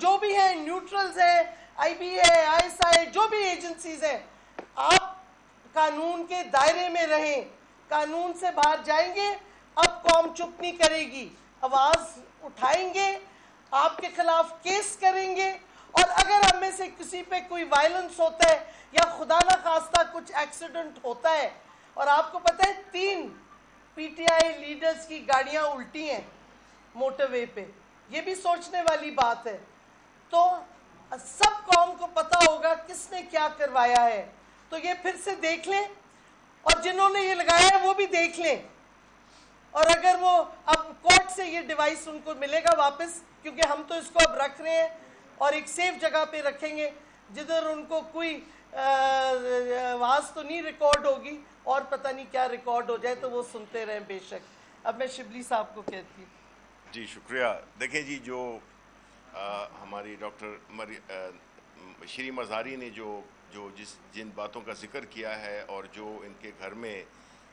جو بھی ہیں, نیوٹرلز ہیں, IB ہے, ISI, جو بھی ایجنسیز ہیں, آپ قانون کے دائرے میں رہیں. قانون سے باہر جائیں گے, اب قوم چپ نہیں کرے گی, آواز اٹھائیں گے, آپ کے خلاف کیس کریں گے. اور اگر ہم میں سے کسی پہ کوئی وائلنس ہوتا ہے یا خدا نہ خواستہ کچھ ایکسیڈنٹ ہوتا ہے, اور آپ کو پتہ ہے 3 PTI لیڈرز کی گاڑیاں الٹی ہیں موٹر وے پہ, یہ بھی سوچنے والی بات ہے. تو سب قوم کو پتہ ہوگا کس نے کیا کروایا ہے. تو یہ پھر سے دیکھ لیں, اور جنہوں نے یہ لگایا ہے وہ بھی دیکھ لیں. اور اگر وہ اب کورٹ سے یہ ڈیوائس ان کو ملے گا واپس, کیونکہ ہم تو اس کو اب رکھ رہے ہیں اور ایک سیف جگہ پہ رکھیں گے جدھر ان کو کوئی آواز تو نہیں ریکارڈ ہوگی, اور پتہ نہیں کیا ریکارڈ ہو جائے تو وہ سنتے رہیں بے شک. اب میں شبلی صاحب کو کہتی ہوں. جی شکریہ. دیکھیں جی, جو ہماری ڈاکٹر شری مزاری نے جو جن باتوں کا ذکر کیا ہے, اور جو ان کے گھر میں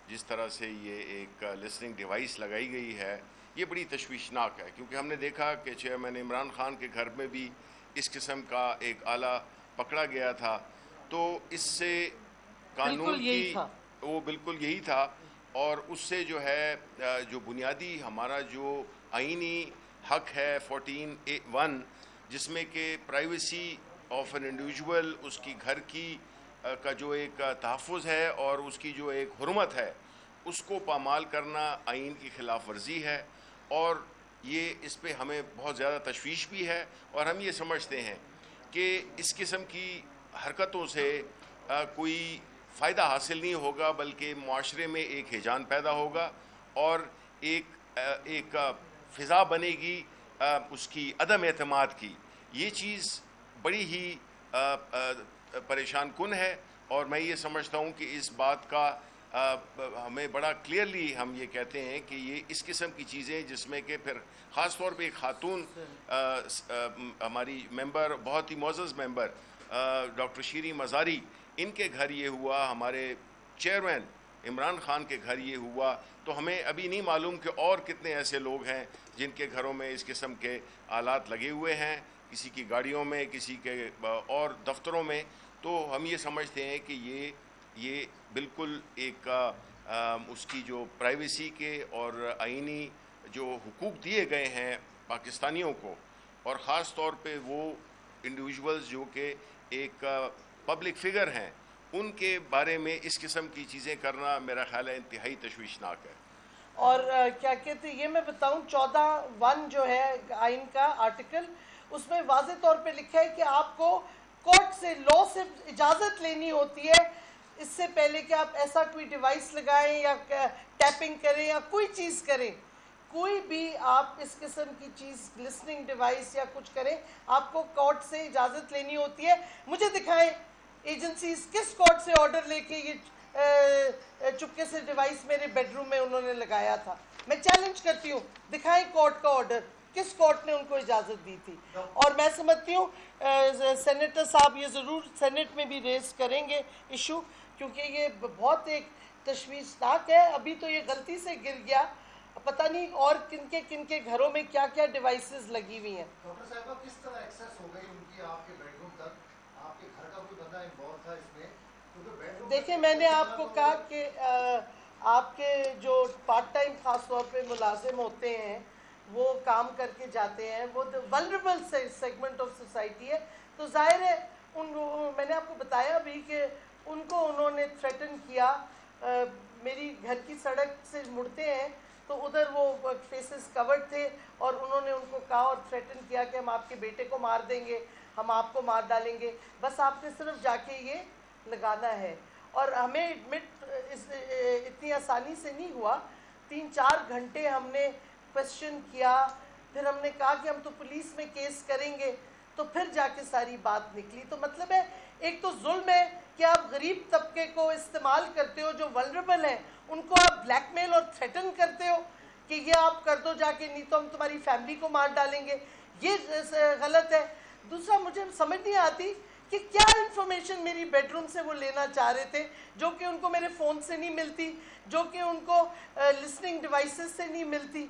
جس طرح سے یہ ایک لسننگ ڈیوائس لگائی گئی ہے, یہ بڑی تشویشناک ہے. کیونکہ ہم نے دیکھا کہ چیئرمین عمران خان کے گھر میں بھی اس قسم کا ایک آلہ پکڑا گیا تھا. تو اس سے قانون کی وہ بالکل یہی تھا, اور اس سے جو ہے جو بنیادی ہمارا جو آئینی حق ہے 14(1), جس میں کہ پرائیویسی آف این انڈیویجول, اس کی گھر کی کا جو ایک تحفظ ہے اور اس کی جو ایک حرمت ہے, اس کو پامال کرنا آئین کی خلاف ورزی ہے. اور یہ اس پہ ہمیں بہت زیادہ تشویش بھی ہے, اور ہم یہ سمجھتے ہیں کہ اس قسم کی حرکتوں سے کوئی فائدہ حاصل نہیں ہوگا, بلکہ معاشرے میں ایک ہیجان پیدا ہوگا اور ایک فضا بنے گی اس کی عدم اعتماد کی. یہ چیز بڑی ہی پریشان کن ہے, اور میں یہ سمجھتا ہوں کہ اس بات کا ہمیں بڑا کلیئرلی ہم یہ کہتے ہیں کہ یہ اس قسم کی چیزیں, جس میں کہ پھر خاص طور پہ ایک خاتون ہماری ممبر, بہت ہی معزز ممبر ڈاکٹر شیریں مزاری, ان کے گھر یہ ہوا, ہمارے چیئرمین عمران خان کے گھر یہ ہوا, تو ہمیں ابھی نہیں معلوم کہ اور کتنے ایسے لوگ ہیں جن کے گھروں میں اس قسم کے آلات لگے ہوئے ہیں, کسی کی گاڑیوں میں, کسی کے اور دفتروں میں. تو ہم یہ سمجھتے ہیں کہ یہ بالکل ایک اس کی جو پرائیویسی کے اور آئینی جو حقوق دیے گئے ہیں پاکستانیوں کو, اور خاص طور پہ وہ انڈیویجولز جو کہ ایک پبلک فگر ہیں, ان کے بارے میں اس قسم کی چیزیں کرنا میرا خیال ہے انتہائی تشویشناک ہے. اور کیا کہتے ہیں, یہ میں بتاؤں 14(1) جو ہے آئین کا آرٹیکل, اس میں واضح طور پہ لکھا ہے کہ آپ کو کورٹ سے, لا سے اجازت لینی ہوتی ہے اس سے پہلے کہ آپ ایسا کوئی ڈیوائس لگائیں یا ٹیپنگ کریں یا کوئی چیز کریں. کوئی بھی آپ اس قسم کی چیز لسننگ ڈیوائس یا کچھ کریں, آپ کو کورٹ سے اجازت لینی ہوتی ہے. مجھے دکھائیں ایجنسیز کس کورٹ سے آرڈر لے کے یہ چپکے سے ڈیوائس میرے بیڈ روم میں انہوں نے لگایا تھا. میں چیلنج کرتی ہوں, دکھائیں کورٹ کا آرڈر, کس کورٹ نے ان کو اجازت دی تھی. اور میں سمجھتی ہوں سینیٹر صاحب یہ ضرور سینٹ میں بھی ریز کریں گے ایشو, کیونکہ یہ بہت ایک تشویشناک ہے. ابھی تو یہ غلطی سے گر گیا, پتہ نہیں اور کن کے گھروں میں کیا کیا ڈیوائسز لگی ہوئی ہیں. ڈاکٹر صاحبہ کس طرح ایکسیس ہو گئی ان کی آپ کے بیڈ روم تک؟ آپ کے گھر کا کوئی بندہ انوالو تھا اس میں؟ دیکھیں میں نے آپ کو کہا کہ آپ کے جو پارٹ ٹائم خاص طور پہ ملازم ہوتے ہیں وہ کام کر کے جاتے ہیں, وہ ولنریبل سیگمنٹ آف سوسائٹی ہے. تو ظاہر ہے میں نے آپ کو بتایا بھی کہ ان کو انہوں نے تھریٹن کیا. میری گھر کی سڑک سے مڑتے ہیں تو ادھر وہ فیسز کورڈ تھے, اور انہوں نے ان کو کہا اور تھریٹن کیا کہ ہم آپ کے بیٹے کو مار دیں گے, ہم آپ کو مار ڈالیں گے, بس آپ نے صرف جا کے یہ لگانا ہے. اور ہمیں ایڈمٹ اتنی آسانی سے نہیں ہوا, 3-4 گھنٹے ہم نے کویسچن کیا, پھر ہم نے کہا کہ ہم تو پولیس میں کیس کریں گے, تو پھر جا کے ساری بات نکلی. تو مطلب ہے ایک تو ظلم ہے کہ آپ غریب طبقے کو استعمال کرتے ہو, جو ولنریبل ہیں ان کو آپ بلیک میل اور تھریٹن کرتے ہو کہ یہ آپ کر دو جا کے, نہیں تو ہم تمہاری فیملی کو مار ڈالیں گے. یہ غلط ہے. دوسرا مجھے سمجھ نہیں آتی کہ کیا انفارمیشن میری بیڈ روم سے وہ لینا چاہ رہے تھے, جو کہ ان کو میرے فون سے نہیں ملتی, جو کہ ان کو لسننگ ڈیوائسز سے نہیں ملتی.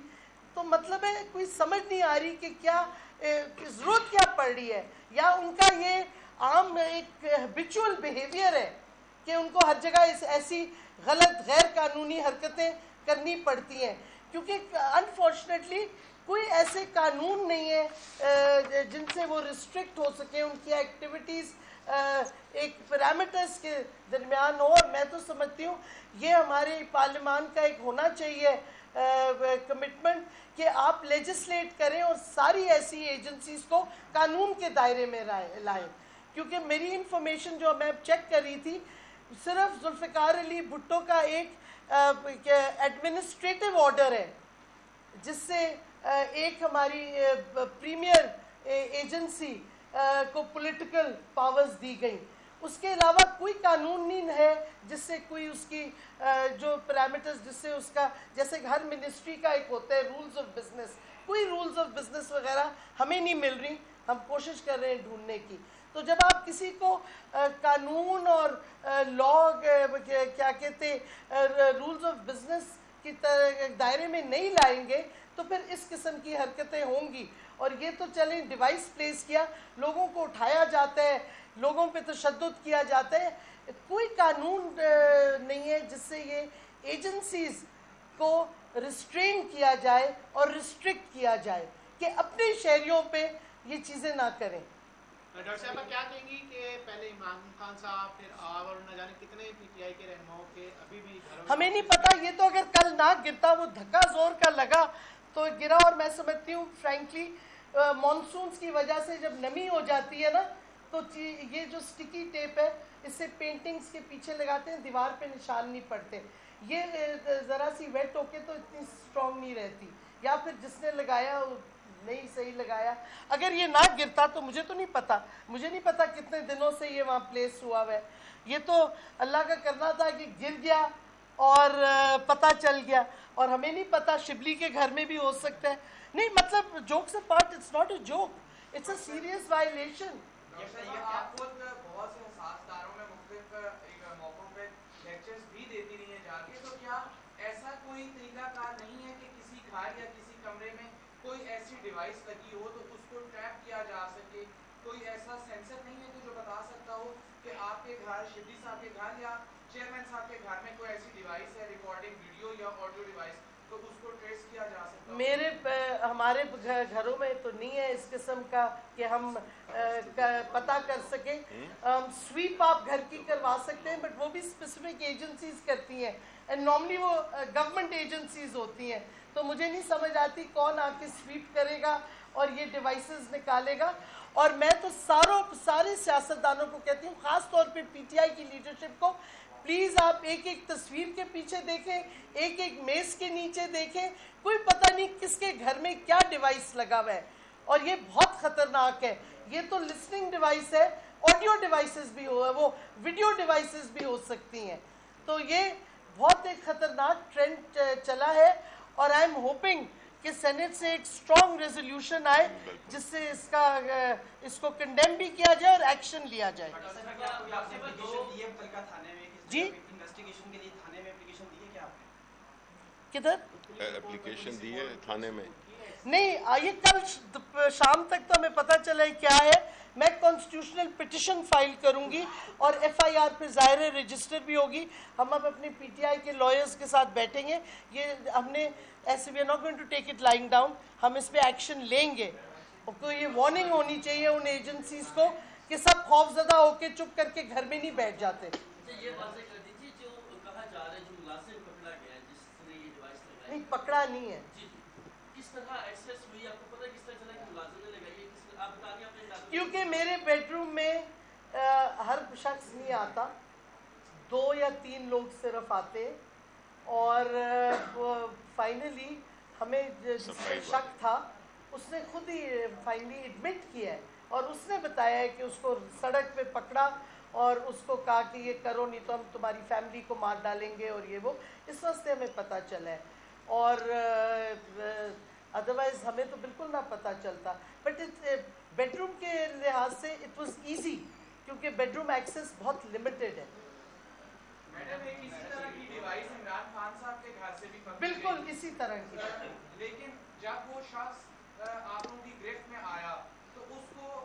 تو مطلب ہے کوئی سمجھ نہیں آ رہی کہ کیا ضرورت کیا پڑ رہی ہے یا ان کا یہ عام ایک ہیبیچول بیہیویئر ہے کہ ان کو ہر جگہ ایسی غلط غیر قانونی حرکتیں کرنی پڑتی ہیں، کیونکہ انفارچونیٹلی کوئی ایسے قانون نہیں ہے جن سے وہ ریسٹرکٹ ہو سکے، ان کی ایکٹیویٹیز ایک پیرامیٹرز کے درمیان ہو. اور میں تو سمجھتی ہوں یہ ہمارے پارلیمان کا ایک ہونا چاہیے کمٹمنٹ کہ آپ لیجسلیٹ کریں اور ساری ایسی ایجنسیز کو قانون کے دائرے میں لائیں. کیونکہ میری انفارمیشن جو میں چیک کر رہی تھی، صرف ذوالفقار علی بھٹو کا ایک ایڈمنسٹریٹو آرڈر ہے جس سے ایک ہماری پریمیئر ایجنسی کو پولیٹیکل پاورز دی گئیں. اس کے علاوہ کوئی قانون نہیں ہے جس سے کوئی اس کی جو پیرامیٹرز جس سے اس کا، جیسے ہر منسٹری کا ایک ہوتا ہے رولز آف بزنس، کوئی رولز آف بزنس وغیرہ ہمیں نہیں مل رہی. ہم کوشش کر رہے ہیں ڈھونڈنے کی. تو جب آپ کسی کو قانون اور لا کیا کہتے رولز آف بزنس کی دائرے میں نہیں لائیں گے تو پھر اس قسم کی حرکتیں ہوں گی. اور یہ تو چلیں ڈیوائس پلیس کیا، لوگوں کو اٹھایا جاتا ہے، لوگوں پہ تشدد کیا جاتا ہے. کوئی قانون نہیں ہے جس سے یہ ایجنسیز کو ریسٹرین کیا جائے اور ریسٹرکٹ کیا جائے کہ اپنے شہریوں پہ یہ چیزیں نہ کریں. ڈاکٹر صاحب آپ کیا کہیں گی کہ پہلے عمران خان صاحب، پھر آپ اور نہ جانے کتنے پی ٹی آئی کے رہنماؤں کے ابھی بھی گھروں میں، ہمیں نہیں پتا، یہ تو اگر کل نہ گرتا، وہ دھکا زور کا لگا تو گرا. اور میں سمجھتی ہوں فرینکلی مانسونز کی وجہ سے جب نمی ہو جاتی ہے نا تو یہ جو سٹکی ٹیپ ہے اس سے پینٹنگز کے پیچھے لگاتے ہیں، دیوار پہ نشان نہیں پڑتے. یہ ذرا سی ویٹ ہو کے تو اتنی سٹرونگ نہیں رہتی، یا پھر جس نے لگایا نہیں صحیح لگایا. اگر یہ نہ گرتا تو مجھے تو نہیں پتا، مجھے نہیں پتا کتنے دنوں سے یہ وہاں پلیس ہوا ہوا ہے. یہ تو اللہ کا کرنا تھا کہ گر گیا اور پتہ چل گیا. اور ہمیں نہیں پتا شبلی کے گھر میں بھی ہو سکتا ہے. نہیں مطلب jokes apart, it's not a joke, it's a serious violation. آپ خود بہت سے حساس داروں میں مختلف موقعوں پہ لیکچرز بھی دیتی رہی ہیں جا کے، تو کیا ایسا کوئی طریقہ کار نہیں ہے کہ کسی گھر یا کسی کمرے میں کوئی ایسی ڈیوائس لگی ہو تو اس کو ٹریپ کیا جا سکے؟ کوئی ایسا سینسر نہیں ہے کہ جو بتا سکتا ہو کہ آپ کے گھر، شبلی صاحب کے گھر یا چیئرمین صاحب کے گھر میں کوئی ایسی ڈیوائس ہے، ریکارڈنگ ویڈیو یا آڈیو ڈیوائس، تو اس کو ٹریس کیا جا سکتا ہو؟ ہمارے گھروں میں تو نہیں ہے اس قسم کا کہ ہم پتہ کر سکیں. سویپ آپ گھر کی کروا سکتے ہیں، بٹ وہ بھی اسپیسیفک ایجنسیز کرتی ہیں، اینڈ نارملی وہ گورنمنٹ ایجنسیز ہوتی ہیں. تو مجھے نہیں سمجھ آتی کون آ کے سویپ کرے گا اور یہ ڈیوائسز نکالے گا. اور میں تو سارے سیاستدانوں کو کہتی ہوں، خاص طور پہ پی ٹی آئی کی لیڈرشپ کو، پلیز آپ ایک ایک تصویر کے پیچھے دیکھیں، ایک ایک میز کے نیچے دیکھیں. کوئی پتہ نہیں کس کے گھر میں کیا ڈیوائس لگا ہوا ہے، اور یہ بہت خطرناک ہے. یہ تو لسننگ ڈیوائس ہے، آڈیو ڈیوائسز بھی وہ ویڈیو ڈیوائسز بھی ہو سکتی ہیں. تو یہ بہت ایک خطرناک ٹرینڈ چلا ہے. اور آئی ایم ہوپنگ کہ سینٹ سے ایک اسٹرانگ ریزولوشن آئے جس سے اس کو کنڈیم بھی کیا جائے اور ایکشن لیا جائے. جی کدھر اپلیکیشن دی ہے تھانے میں؟ نہیں، یہ کل شام تک تو ہمیں پتہ چلا کیا ہے. میں کانسٹیٹیوشنل پٹیشن فائل کروں گی اور ایف آئی آر پہ ظاہر رجسٹر بھی ہوگی. ہم اب اپنے پی ٹی آئی کے لائرز کے ساتھ بیٹھیں گے. یہ ہم نے ایسے we are not going to take it lying down, ہم اس پہ ایکشن لیں گے. اور کوئی یہ وارننگ ہونی چاہیے ان ایجنسیز کو کہ سب خوف زدہ ہو کے چپ کر کے گھر میں نہیں بیٹھ جاتے. یہ واضح کر دیجیے جو کہا جا رہا ہے جو ملازم پکڑا گیا ہے جس نے یہ ڈیوائس لگائی، نہیں پکڑا نہیں ہے. جی کس طرح ایکسیس ہوئی؟ آپ کو پتہ کس طرح چلا کہ ملازم نے لگائی ہے؟ آپ بتا دیں اپنے علاقے. کیونکہ میرے بیڈ روم میں ہر شخص نہیں آتا، 2 یا 3 لوگ صرف آتے. اور فائنلی ہمیں جس پہ شک تھا اس نے خود ہی فائنلی ایڈمٹ کیا ہے، اور اس نے بتایا ہے کہ اس کو سڑک پہ پکڑا اور اس کو کہا کہ یہ کرو نہیں تو ہم تمہاری فیملی کو مار ڈالیں گے اور یہ وہ. اس واسطے ہمیں پتہ چلا ہے، اور ادروائز ہمیں تو بالکل نہ پتہ چلتا. بٹ بیڈ روم کے لحاظ سے اٹ واز ایزی کیونکہ بیڈ روم ایکسیس بہت لمیٹڈ ہے. میڈم ایک اسی طرح کی ڈیوائس عمران خان صاحب کے گھر سے بھی پکڑی بالکل گئی، اسی طرح کی. لیکن جب وہ شخص آپ لوگوں کی گرفت میں آیا تو اس کو